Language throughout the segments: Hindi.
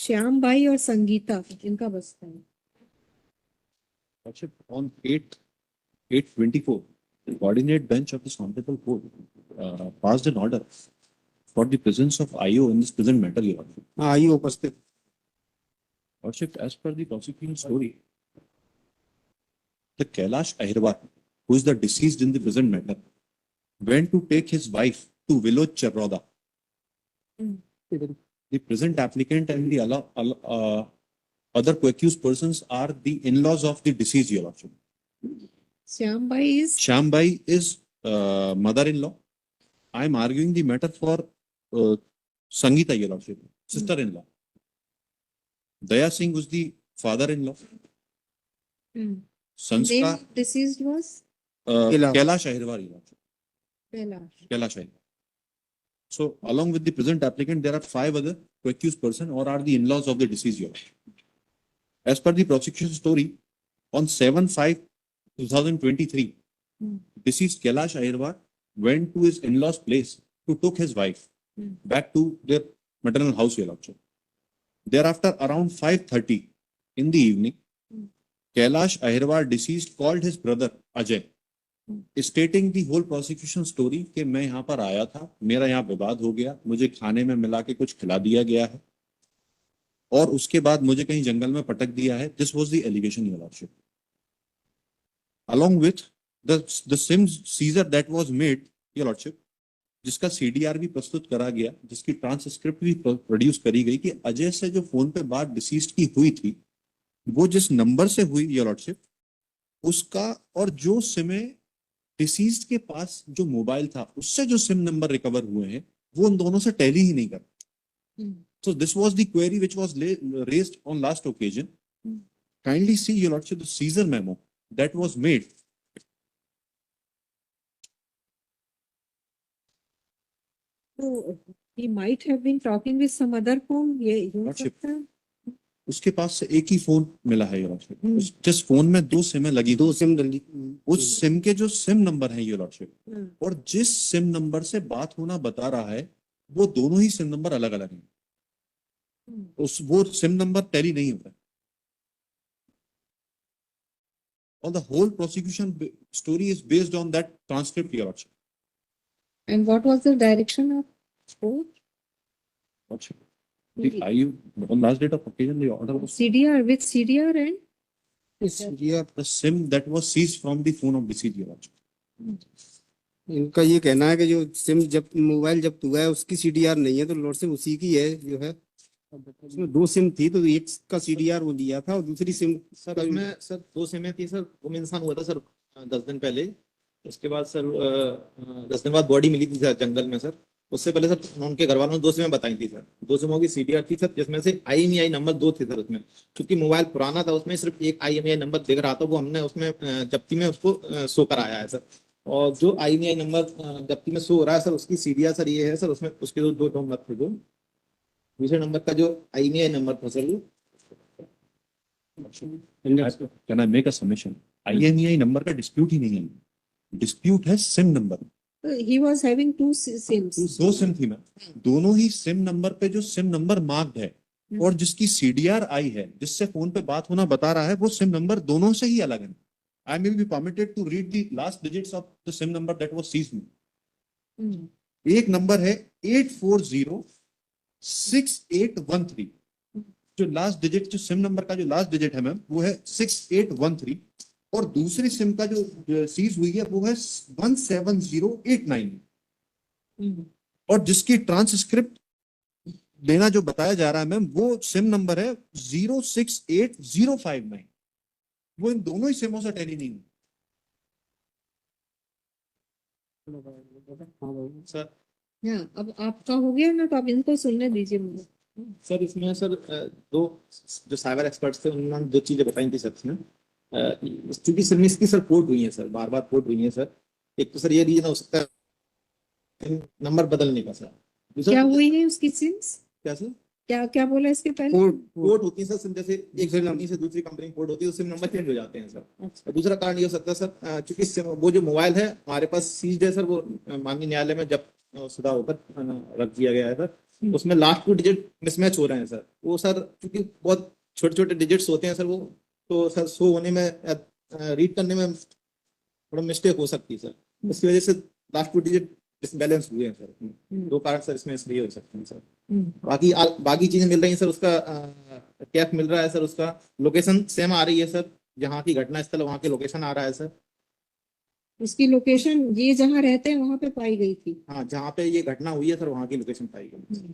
श्याम भाई और संगीता इनका बसता है। On 8/8/24, the coordinate bench of this honorable court passed an order for the presence of IO in this present matter, Your Lordship. IO उपस्थित। Lordship, as per the prosecution story, the Kailash Ahirwar, who is the deceased in the present matter, went to take his wife to Villoj Charroda. The present applicant and the other co-accused persons are the in-laws of the deceased, Your Lordship. Shyam भाई is mother-in-law. I am arguing the matter for Sangeeta, Your Lordship, sister-in-law. Daya Singh was the father-in-law. Sanskar deceased was Kailash Ahirwar, Your Lordship. Kailash. Ahirwar. So, along with the present applicant, there are 5 other co-accused persons or are the in-laws of the deceased, Your Lordship. As per the prosecution story, on 7/5/2023, deceased Kailash Ahirwar went to his in-laws' place to took his wife back to their maternal house, Your Lordship. Thereafter, around 5:30 in the evening, Kailash Ahirwar deceased called his brother Ajay, stating the whole prosecution story कि मैं यहाँ पर आया था, मेरा यहाँ विवाद हो गया, मुझे खाने में मिला के कुछ खिला दिया गया है और उसके बाद मुझे कहीं जंगल में पटक दिया है. This was the allegation, Your Lordship. Along with the SIM seizure that was made, Your Lordship, जिसका CDR भी प्रस्तुत करा गया, जिसकी ट्रांसक्रिप्ट भी प्रोड्यूस करी गई कि अजय से जो फोन पे बात डिसीज्ड की हुई थी, वो जिस नंबर से हुई, Your Lordship, उसका और जो सिम डिसीज्ड के पास जो मोबाइल था उससे जो सिम नंबर रिकवर हुए हैं वो उन दोनों से टैली ही नहीं करते. So this was the query which was raised on last occasion. Kindly see, Your Lordship, the seizure memo that was made. So he might have been talking with some other phone. ये हो सकता है. उसके पास से एक ही फोन मिला है, Your Lordship. जिस फोन में 2 सिम लगी, 2 सिम डली, उस सिम के जो सिम नंबर है, Your Lordship, और जिस सिम नंबर से बात होना बता रहा है वो दोनों ही सिम नंबर अलग अलग हैं. वो सिम नंबर टैली नहीं होता. All the whole prosecution story is based on that transcript, Your Lordship. And what was the direction of court? Lordship, on last date of occasion, the order was CDR with CDR and the SIM that was seized from the phone of deceased, Your Lordship. इनका ये कहना है कि जो सिम जब मोबाइल जब्त हुआ है उसकी CDR नहीं है, तो लॉर्डशिप उसी की है जो है. उसमें 2 सिम थी, तो एक का CDR वो दिया था और दूसरी सिम सर उसमें सर 2 सिमें थी सर. गुम इंसान हुआ था सर 10 दिन पहले. उसके बाद सर 10 दिन बाद बॉडी मिली थी सर जंगल में सर. उससे पहले सर उनके घर वालों ने 2 सिमें बताई थी सर. 2 सिमों की CDR थी सर, जिसमें से IMEI नंबर 2 थे सर उसमें. क्योंकि मोबाइल पुराना था, उसमें सिर्फ एक IMEI नंबर दिख रहा था, वो हमने उसमें जब्ती में उसको शो कराया है सर. और जो IMEI नंबर जब्ती में शो हो रहा है सर, उसकी CDR सर ये है सर. उसमें उसके 2 नंबर थे. जो दूसरे नंबर का जो IMEI नंबर था sir, Can I make a submission? IMEI number का डिस्प्यूट ही नहीं है, डिस्प्यूट है SIM number. he was having 2 sims. 2 SIM थी मैम. दोनों ही सिम नंबर पे जो सिम नंबर मार्क्ड है और जिसकी CDR आई है, जिससे फोन पे बात होना बता रहा है, वो सिम नंबर दोनों से ही अलग है. I may be permitted to read the last digits of the SIM number that was seized. एक नंबर है 8406813. जो लास्ट डिजिट, जो सिम नंबर का जो लास्ट डिजिट है मैम, वो है 6813. और दूसरी सिम का जो सीज हुई है वो है 17089. और जिसकी ट्रांसक्रिप्ट देना जो बताया जा रहा है मैम, वो सिम नंबर है 068059. वो इन दोनों ही सिमों से टैली नहीं है सर. अब आपका हो गया ना, तो आप इनको सुनने दीजिए मुझे. सर इसमें सर 2 जो साइबर एक्सपर्ट्स थे उन्होंने 2 चीजें बताई थी सर इसमें. क्योंकि सर में इसकी सर पोर्ट हुई है सर, बार पोर्ट हुई है सर. एक तो सर ये रीजन हो सकता है नंबर बदलने का सर. क्या हुई है उसकी सिम्स? क्या सर? क्या बोला इसके पहले? पोर्ट होती है सर सिम, जैसे एक कंपनी से दूसरी कंपनी पोर्ट होती है, उस सिम नंबर चेंज हो जाते हैं सर. और दूसरा कारण ये हो सकता है सर, चूंकि वो जो मोबाइल है हमारे पास सीज्ड है सर, वो माननीय न्यायालय में जब शुदा होकर रख दिया गया है सर. उसमें लास्ट 2 डिजिट मिसमैच हो रहे हैं सर। वो सर क्योंकि बहुत छोटे छोटे डिजिट्स होते हैं सर वो, तो सर शो होने में रीड करने में थोड़ा मिस्टेक हो सकती है सर। इसकी वजह से लास्ट 2 डिजिट डिसबैलेंस हुए हैं सर। 2 कारण सर इसमें इसलिए हो सकते हैं सर। बाकी बाकी चीजें मिल रही हैं सर। उसका कैप मिल रहा है सर। उसका लोकेशन सेम आ रही है सर। जहाँ की घटना स्थल वहाँ के लोकेशन आ रहा है सर। उसकी लोकेशन ये जहाँ रहते हैं वहां पे पाई गई थी। हाँ, जहाँ पे ये घटना हुई है सर वहाँ की लोकेशन पाई गई।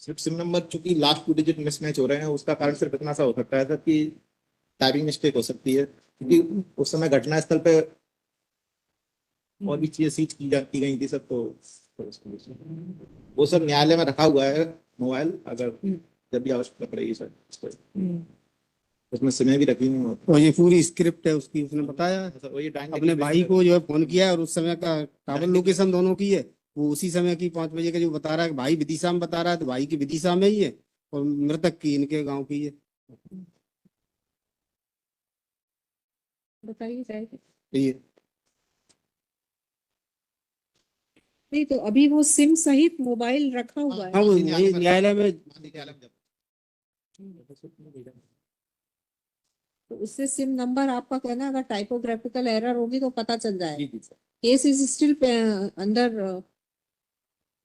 सिर्फ सिम नंबर चूंकि लास्ट 2 डिजिट मिसमैच हो रहे हैं, उसका कारण सिर्फ इतना सा हो सकता है सर कि टाइपिंग मिस्टेक हो सकती है, क्योंकि उस समय घटना स्थल पे और भी चीजें सीज की गई थी सर। तो वो सर न्यायालय में रखा हुआ है मोबाइल, अगर जब भी आवश्यकता पड़ेगी सर उसमें सिमें भी रखी हुई हैं। और ये पूरी स्क्रिप्ट है उसकी, उसने बताया सर वही अपने भाई को जो है फोन किया और उस समय का ट्रैवल लोकेशन दोनों की है, वो उसी समय की 5 बजे का जो बता रहा है कि भाई विदिशा में बता रहा है, तो भाई की विदिशा में ही है और मृतक की इनके गांव की है। बताइए साहब। ये नहीं तो अभी वो सिम सहित मोबाइल रखा हुआ है। हाँ, वो वही न्यायालय में तो उससे सिम नंबर आपका कहना अगर टाइपोग्राफिकल एरर होगी तो पता चल जाए। जी sir. Case is still under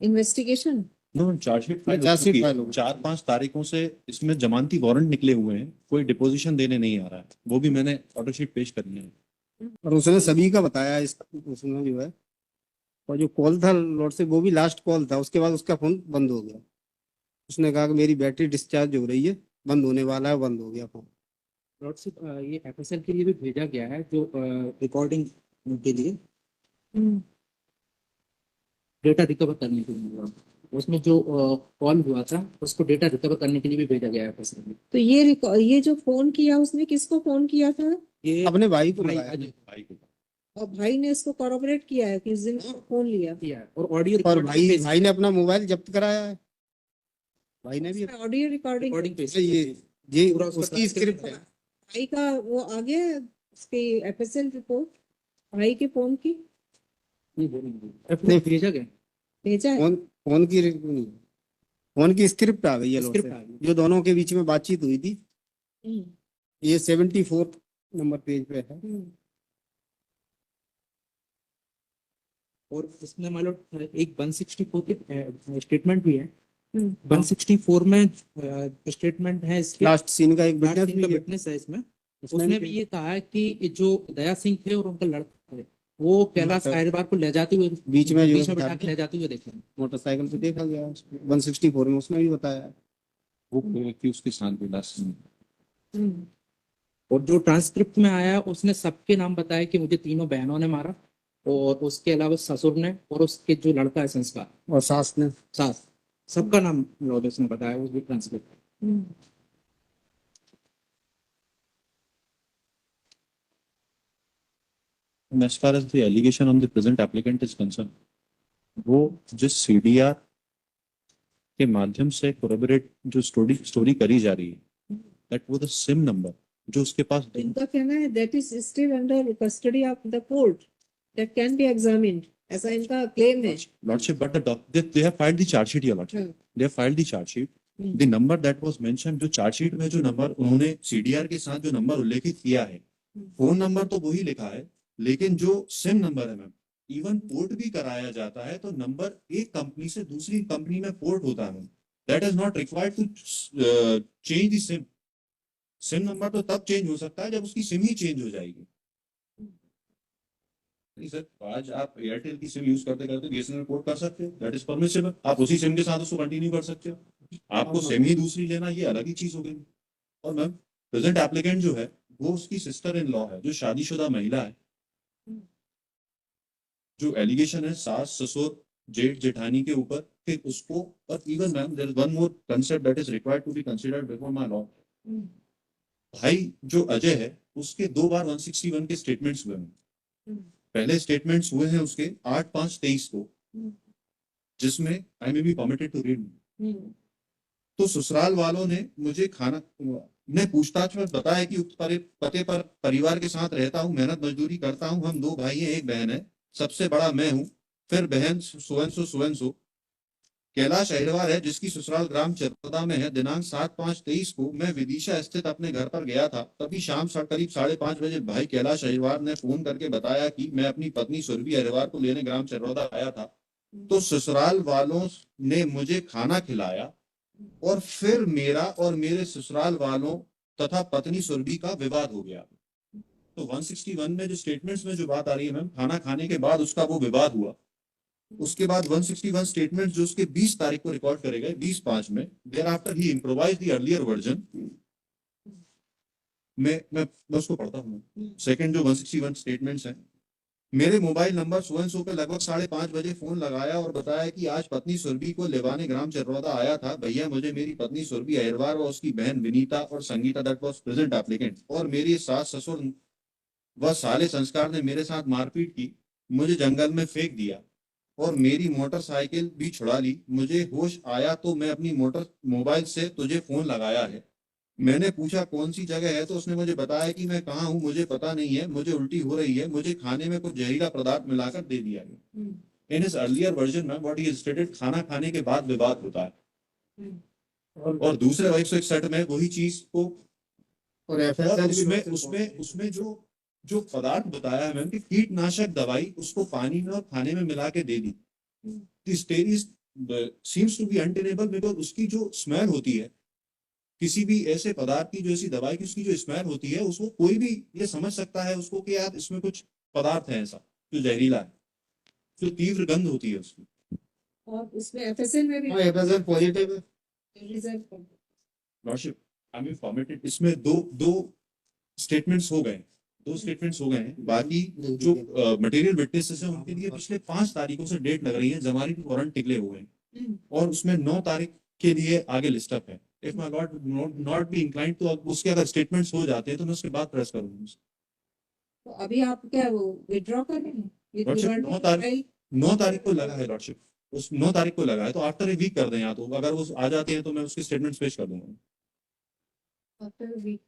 investigation. No, chargesheet file chargesheet file होगी। 4-5 तारीखों से इसमें जमानती वारंट निकले हुए हैं, कोई डिपोजिशन देने नहीं आ रहा है। वो भी मैंने ऑर्डर शीट पेश कर ली है। और उसने सभी का बताया उसमें जो है। और जो कॉल था लॉर्ड से, वो भी लास्ट कॉल था, उसके बाद उसका फोन बंद हो गया। उसने कहा कि मेरी बैटरी डिस्चार्ज हो रही है, बंद होने वाला है, बंद हो गया फोन। लॉर्डशिप, ये एफएसएल के लिए भी भेजा गया है जो रिकॉर्डिंग के लिए डेटा रिकवर करने के लिए। उसमें जो कॉल हुआ था उसको डेटा रिकवर करने के लिए भी भेजा गया है एफएसएल में। तो ये जो फोन किया उसने किसको फोन किया था? ये अपने भाई को भाई लगाया अजय भाई को और भाई ने इसको कॉर्पोरेट किया है कि इस दिन फोन लिया। किया है और ऑडियो और भाई ने अपना मोबाइल जब्त कराया है। भाई ने भी ऑडियो रिकॉर्डिंग रिकॉर्डिंग पे ये पूरा उसका उसकी स्क्रिप्ट है। भाई का वो आ गया है, उसकी एफएसएल रिपोर्ट भाई के फोन की नहीं भेजा गया। भेजा है। फोन की स्क्रिप्ट आ गई है लॉर्ड स्क्रिप्ट से, आ गई। जो दोनों के बीच में बातचीत हुई थी। हम्म, ये 74 नंबर पेज पे है। और इसमें मान लो एक 164 की स्टेटमेंट भी है। हम्म, 164 में स्टेटमेंट है इसके लास्ट सीन का एक लास्ट विटनेस सीन का भी है। विटनेस है इसमें। उसमें उसने भी ये कहा है कि जो दया सिंह थे और उनका लड़का है वो कैलाश कायरबार को ले जाते हुए बीच में जो बीच में बैठा के ले जाते हुए देखे। मोटरसाइकिल पे देखा गया 164 में, उसमें भी बताया। वो व्यक्ति उसके साथ भी लास्ट में। हम्म, और जो ट्रांसक्रिप्ट में आया उसने सबके नाम बताया कि मुझे तीनों बहनों ने मारा और उसके अलावा ससुर ने और उसके जो लड़का है संस्कार और सास ने सास, सबका नाम लॉर्ड्स ने बताया उस भी transcript. Hmm, As far as the allegation on the present applicant is concerned, वो जिस CDR के माध्यम से कोरेबोरेट जो स्टोरी करी जा रही है, दैट वो द सिम नंबर जो उसके पास इनका कहना है that is still under custody of the court, that can be examined, ऐसा इनका क्लेम है। Lordship, but they have filed the charge sheet, your Lordship. हाँ, They have filed the charge sheet. The number that was mentioned, जो चार्ज शीट में जो नंबर उन्होंने CDR के साथ जो नंबर उल्लेखित किया है, फोन नंबर तो वही लिखा है, लेकिन जो सिम नंबर है मैम, इवन पोर्ट भी कराया जाता है तो नंबर एक कंपनी से दूसरी कंपनी में पोर्ट होता है। That is not required to change the SIM. SIM number तो तब चेंज हो सकता है जब उसकी सिम ही चेंज हो जाएगी। नहीं सर, आज आप एयरटेल की सिम यूज करते करते बीएसएनएल पोर्ट कर सकते हो, दैट इज परमिसिबल। आप उसी सिम के साथ उसको कंटिन्यू कर सकते हो। आपको सिम ही दूसरी लेना, ये अलग ही चीज हो गई। और मैम, प्रेजेंट एप्लीकेंट जो है वो उसकी सिस्टर इन लॉ है, जो शादीशुदा महिला है। जो एलिगेशन है सास ससुर जेठ जेठानी के ऊपर, फिर उसको, और even ma'am there is one more concept that is required to be considered before my law. भाई जो अजय है उसके 2 बार 161 के स्टेटमेंट्स हुए हैं। पहले स्टेटमेंट्स हुए हैं उसके 8/5/23 को, जिसमें I may be permitted to read. तो ससुराल वालों ने मुझे ने पूछताछ में बताया कि उक्त पते पर परिवार के साथ रहता हूँ, मेहनत मजदूरी करता हूँ, हम 2 भाई हैं, 1 बहन है, सबसे बड़ा मैं हूँ, फिर बहन सोएंसो। कैलाश अहिरवार है जिसकी ससुराल ग्राम चरपदा में है। दिनांक 7/5/23 को मैं विदिशा स्थित अपने घर पर गया था। तभी शाम करीब 5:30 बजे भाई कैलाश अहिरवार ने फोन करके बताया कि मैं अपनी पत्नी सुरभि अहिरवार को लेने ग्राम चरपदा आया था। तो ससुराल वालों ने मुझे खाना खिलाया और फिर मेरा और मेरे ससुराल वालों तथा पत्नी सुरभि का विवाद हो गया। तो 161 में जो स्टेटमेंट्स में जो बात आ रही है मैम, खाना खाने के बाद उसका वो विवाद हुआ। उसके बाद 161 स्टेटमेंट जो उसके 20 तारीख को रिकॉर्ड करे गए 20/5 में, thereafter he improvise the earlier version. मैं उसको पढ़ता हूँ। सेकंड जो 161 स्टेटमेंट्स हैं, मेरे मोबाइल नंबर सो पे लगभग 5:30 बजे फोन लगाया और बताया कि आज पत्नी सुरभि को लेवाने ग्राम चरौदा आया था। भैया मुझे मेरी पत्नी सुरभि अहिरवार और उसकी बहन विनीता और Sangeeta that was present applicant और मेरी सास ससुर व साले संस्कार ने मेरे साथ मारपीट की, मुझे जंगल में फेंक दिया और मेरी मोटरसाइकिल भी छुड़ा ली। मुझे होश आया तो मैं अपनी मोबाइल से तुझे फोन लगाया है। मैंने पूछा कौन सी जगह है तो उसने मुझे बताया कि मैं कहाँ हूँ मुझे पता नहीं है, मुझे उल्टी हो रही है, मुझे खाने में कुछ जहरीला पदार्थ मिलाकर दे दिया गया। इन इस अर्लियर वर्जन में व्हाट ही स्टेटेड, खाना खाने के बाद विवाद होता है। और दूसरे 161 में वही चीज को और और FSL उसमें जो पदार्थ बताया है मैम कि कीटनाशक दवाई उसको पानी में और खाने में मिला के दे दी। This seems to be untenable because उसकी जो स्मेल होती है किसी भी ऐसे पदार्थ की, जो ऐसी दवाई की उसकी जो स्मेल होती है, उसको कोई भी ये समझ सकता है उसको कि यार इसमें कुछ पदार्थ है ऐसा जो जहरीला है, जो तीव्र गंध होती है उसकी। और इसमें FSL में भी FSL पॉजिटिव है। रिजल्ट लॉर्डशिप आई एम इन्फॉर्मेटेड, इसमें दो स्टेटमेंट्स हो गए, 2 स्टेटमेंट्स हो गए हैं। बाकी जो मटेरियल विटनेसेस हैं उनके लिए पिछले 5 तारीखों से डेट लग रही है, जमानत वारंट टिकले हुए हैं और उसमें 9 तारीख के लिए आगे लिस्ट अप है। If my God not be inclined तो उसके अगर स्टेटमेंट्स हो जाते हैं तो मैं उसके बाद प्रेस करूंगा। तो अभी आप क्या वो विड्रॉ कर रहे हैं? लॉर्डशिप 9 तारीख को लगा है लॉर्डशिप, उस 9 तारीख को लगा है तो आफ्टर ए वीक कर दें, या तो अगर वो आ जाते हैं तो मैं उसके स्टेटमेंट्स पेश कर दूंगा। After week